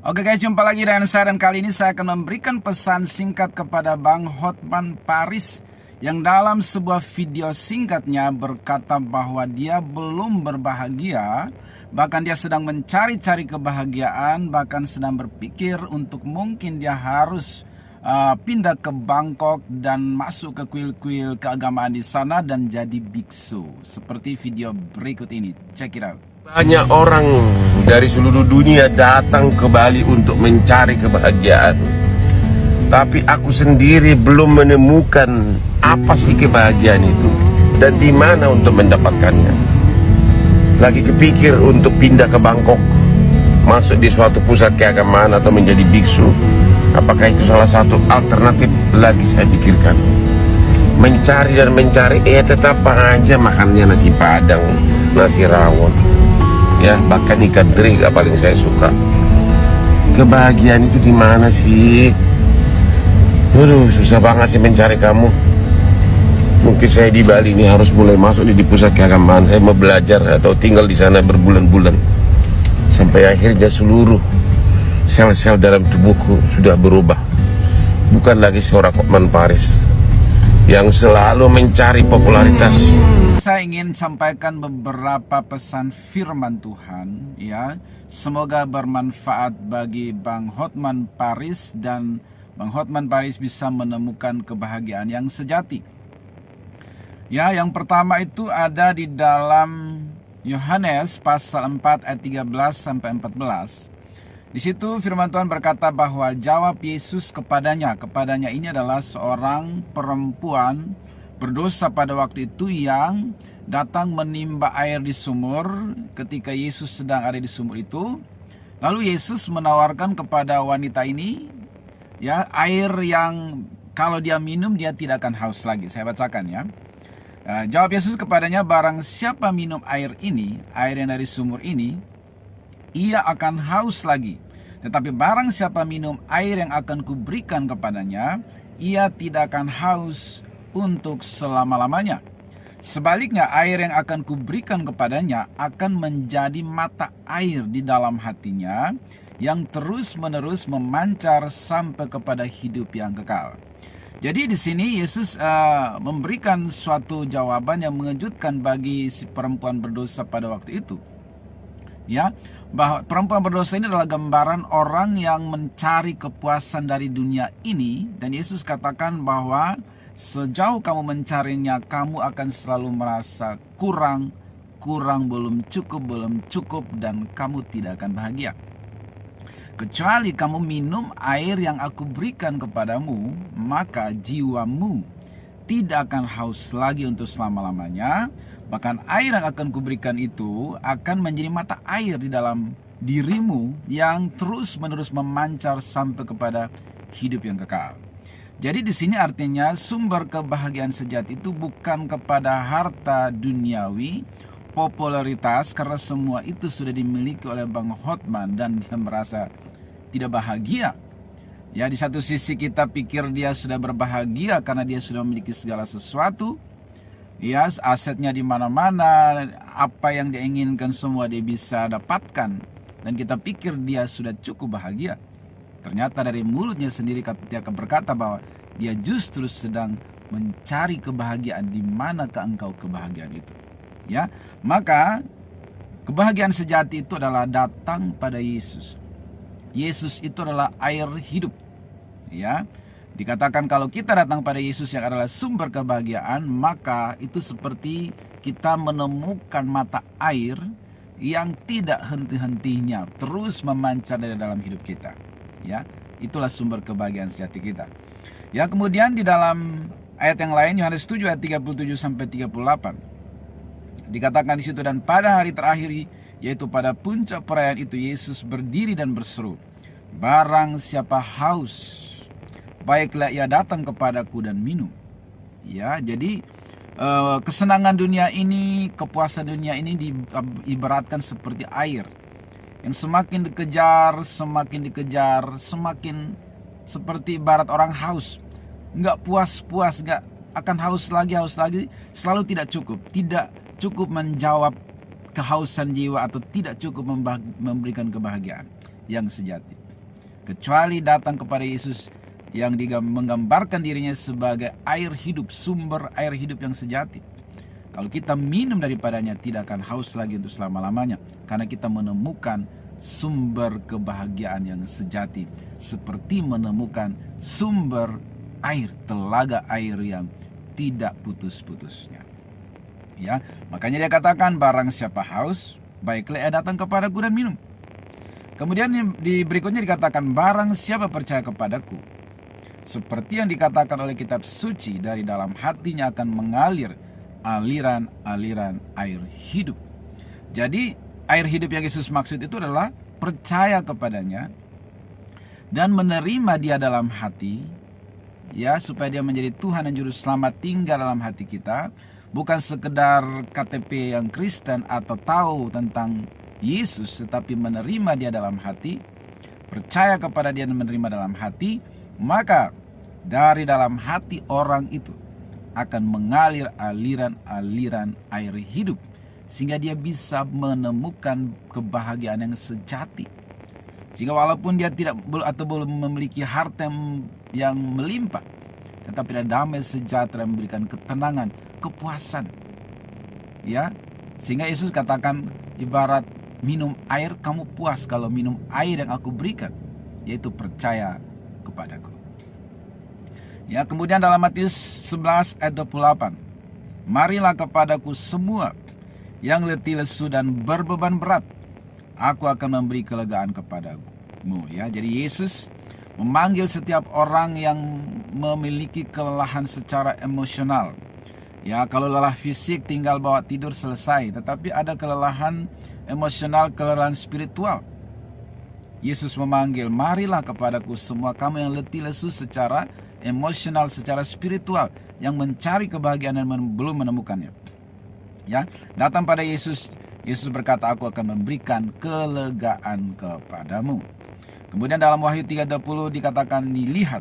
Oke guys, jumpa lagi dengan saya dan kali ini saya akan memberikan pesan singkat kepada Bang Hotman Paris yang dalam sebuah video singkatnya berkata bahwa dia belum berbahagia, bahkan dia sedang mencari-cari kebahagiaan, bahkan sedang berpikir untuk mungkin dia harus pindah ke Bangkok dan masuk ke kuil-kuil keagamaan di sana dan jadi biksu. Seperti video berikut ini, check it out. Banyak orang dari seluruh dunia datang ke Bali untuk mencari kebahagiaan. Tapi aku sendiri belum menemukan apa sih kebahagiaan itu dan di mana untuk mendapatkannya. Lagi kepikir untuk pindah ke Bangkok, masuk di suatu pusat keagamaan atau menjadi biksu. Apakah itu salah satu alternatif lagi saya pikirkan. Mencari dan mencari, tetap aja makannya nasi padang, nasi rawon. Ya, bahkan ikan teri gak paling saya suka. Kebahagiaan itu di mana sih? Aduh, susah banget sih mencari kamu. Mungkin saya di Bali ini harus mulai masuk di pusat keagamaan. Saya mau belajar atau tinggal di sana berbulan-bulan sampai akhirnya seluruh sel-sel dalam tubuhku sudah berubah. Bukan lagi seorang Hotman Paris yang selalu mencari popularitas. Saya ingin sampaikan beberapa pesan firman Tuhan, ya. Semoga bermanfaat bagi Bang Hotman Paris dan Bang Hotman Paris bisa menemukan kebahagiaan yang sejati. Ya, yang pertama itu ada di dalam Yohanes pasal 4 ayat 13 sampai 14. Di situ firman Tuhan berkata bahwa jawab Yesus kepadanya ini adalah seorang perempuan berdosa pada waktu itu yang datang menimba air di sumur ketika Yesus sedang ada di sumur itu. Lalu Yesus menawarkan kepada wanita ini, ya, air yang kalau dia minum dia tidak akan haus lagi. Saya bacakan ya. Jawab Yesus kepadanya, barang siapa minum air ini, air yang dari sumur ini, ia akan haus lagi. Tetapi barang siapa minum air yang akan kuberikan kepadanya, ia tidak akan haus untuk selama-lamanya. Sebaliknya, air yang akan kuberikan kepadanya akan menjadi mata air di dalam hatinya yang terus-menerus memancar sampai kepada hidup yang kekal. Jadi di sini Yesus memberikan suatu jawaban yang mengejutkan bagi si perempuan berdosa pada waktu itu. Ya, bahwa perempuan berdosa ini adalah gambaran orang yang mencari kepuasan dari dunia ini, dan Yesus katakan bahwa sejauh kamu mencarinya, kamu akan selalu merasa kurang, belum cukup, dan kamu tidak akan bahagia. Kecuali kamu minum air yang aku berikan kepadamu, maka jiwamu tidak akan haus lagi untuk selama-lamanya. Bahkan air yang akan kuberikan itu akan menjadi mata air di dalam dirimu yang terus-menerus memancar sampai kepada hidup yang kekal. Jadi di sini artinya sumber kebahagiaan sejati itu bukan kepada harta duniawi, popularitas, karena semua itu sudah dimiliki oleh Bang Hotman dan dia merasa tidak bahagia. Ya, di satu sisi kita pikir dia sudah berbahagia karena dia sudah memiliki segala sesuatu. Ya, asetnya di mana-mana, apa yang dia inginkan semua dia bisa dapatkan, dan kita pikir dia sudah cukup bahagia. Ternyata dari mulutnya sendiri dia berkata bahwa dia justru sedang mencari kebahagiaan. Di manakah engkau kebahagiaan itu? Ya, maka kebahagiaan sejati itu adalah datang pada Yesus. Yesus itu adalah air hidup. Ya, dikatakan kalau kita datang pada Yesus yang adalah sumber kebahagiaan, maka itu seperti kita menemukan mata air yang tidak henti-hentinya terus memancar dari dalam hidup kita. Ya, itulah sumber kebahagiaan sejati kita. Ya, kemudian di dalam ayat yang lain, Yohanes 7 ayat 37 sampai 38. Dikatakan di situ, dan pada hari terakhir, yaitu pada puncak perayaan itu, Yesus berdiri dan berseru, barang siapa haus, baiklah ia datang kepadaku dan minum. Ya, jadi kesenangan dunia ini, kepuasan dunia ini diibaratkan seperti air yang semakin dikejar, semakin seperti ibarat orang haus. Nggak puas-puas, nggak akan haus lagi, selalu tidak cukup menjawab kehausan jiwa atau tidak cukup memberikan kebahagiaan yang sejati. kecuali datang kepada Yesus yang menggambarkan dirinya sebagai air hidup, sumber air hidup yang sejati. Kalau kita minum daripadanya, tidak akan haus lagi untuk selama-lamanya, karena kita menemukan sumber kebahagiaan yang sejati, seperti menemukan sumber air, telaga air yang tidak putus-putusnya. Ya, makanya dia katakan, barang siapa haus, baiklah ia datang kepadaku dan minum. Kemudian di berikutnya dikatakan, barang siapa percaya kepadaku, seperti yang dikatakan oleh kitab suci, dari dalam hatinya akan mengalir aliran-aliran air hidup. Jadi air hidup yang Yesus maksud itu adalah percaya kepadanya dan menerima dia dalam hati, ya, supaya dia menjadi Tuhan dan Juru Selamat tinggal dalam hati kita. Bukan sekedar KTP yang Kristen atau tahu tentang Yesus, tetapi menerima dia dalam hati, percaya kepada dia dan menerima dalam hati. Maka dari dalam hati orang itu akan mengalir aliran-aliran air hidup, sehingga dia bisa menemukan kebahagiaan yang sejati. Sehingga walaupun dia belum memiliki harta yang melimpah, tetapi ada damai sejahtera yang memberikan ketenangan, kepuasan. Ya, sehingga Yesus katakan, ibarat minum air, kamu puas kalau minum air yang aku berikan, yaitu percaya kepadaku. Ya, kemudian dalam Matius 11 ayat 28, marilah kepadaku semua yang letih lesu dan berbeban berat, aku akan memberi kelegaan kepadamu. Ya, jadi Yesus memanggil setiap orang yang memiliki kelelahan secara emosional. Ya, kalau lelah fisik tinggal bawa tidur selesai, tetapi ada kelelahan emosional, kelelahan spiritual. Yesus memanggil, marilah kepadaku semua kamu yang letih lesu secara emosional, secara spiritual, yang mencari kebahagiaan dan belum menemukannya. Ya, datang pada Yesus. Yesus berkata, aku akan memberikan kelegaan kepadamu. Kemudian dalam Wahyu 3:20 dikatakan, lihat,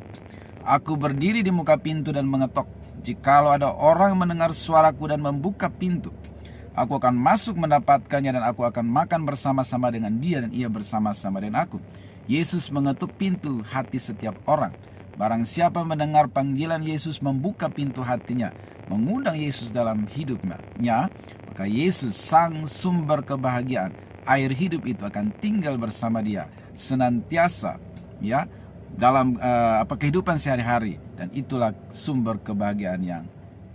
aku berdiri di muka pintu dan mengetok. Jikalau ada orang mendengar suaraku dan membuka pintu, aku akan masuk mendapatkannya dan aku akan makan bersama-sama dengan dia dan ia bersama-sama dengan aku. Yesus mengetuk pintu hati setiap orang. Barang siapa mendengar panggilan Yesus, membuka pintu hatinya, mengundang Yesus dalam hidupnya, maka Yesus, sang sumber kebahagiaan, air hidup itu akan tinggal bersama dia senantiasa, ya, dalam kehidupan sehari-hari, dan itulah sumber kebahagiaan yang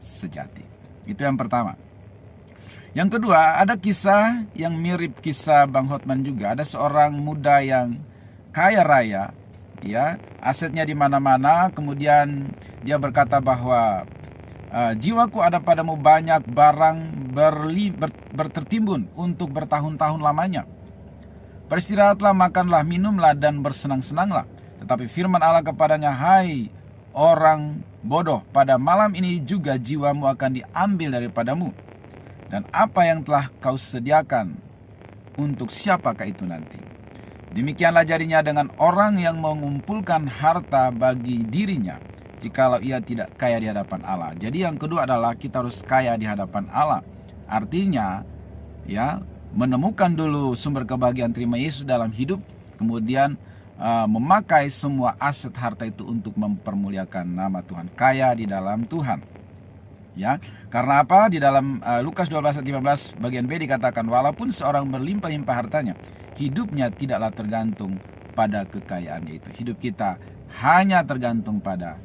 sejati. Itu yang pertama. Yang kedua, ada kisah yang mirip kisah Bang Hotman juga. Ada seorang muda yang kaya raya, ya, asetnya di mana-mana. Kemudian dia berkata bahwa jiwaku ada padamu banyak barang bertertimbun untuk bertahun-tahun lamanya. Beristirahatlah, makanlah, minumlah, dan bersenang-senanglah. Tetapi firman Allah kepadanya, hai orang bodoh, pada malam ini juga jiwamu akan diambil daripadamu. Dan apa yang telah kau sediakan, untuk siapakah itu nanti? Demikianlah jadinya dengan orang yang mengumpulkan harta bagi dirinya, jikalau ia tidak kaya di hadapan Allah. Jadi yang kedua adalah kita harus kaya di hadapan Allah. Artinya, ya, menemukan dulu sumber kebahagiaan, terima Yesus dalam hidup, kemudian memakai semua aset harta itu untuk mempermuliakan nama Tuhan, kaya di dalam Tuhan. Ya, karena apa? Di dalam Lukas 12 ayat 15 bagian B dikatakan, walaupun seorang berlimpah-limpah hartanya, hidupnya tidaklah tergantung pada kekayaannya itu. Hidup kita hanya tergantung pada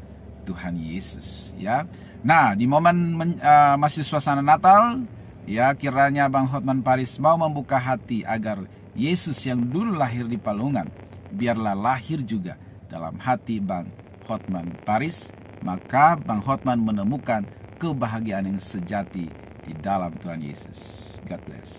Tuhan Yesus. Ya, nah, di momen masih suasana Natal, ya, kiranya Bang Hotman Paris mau membuka hati agar Yesus yang dulu lahir di Palungan, biarlah lahir juga dalam hati Bang Hotman Paris. Maka Bang Hotman menemukan kebahagiaan yang sejati di dalam Tuhan Yesus. God bless.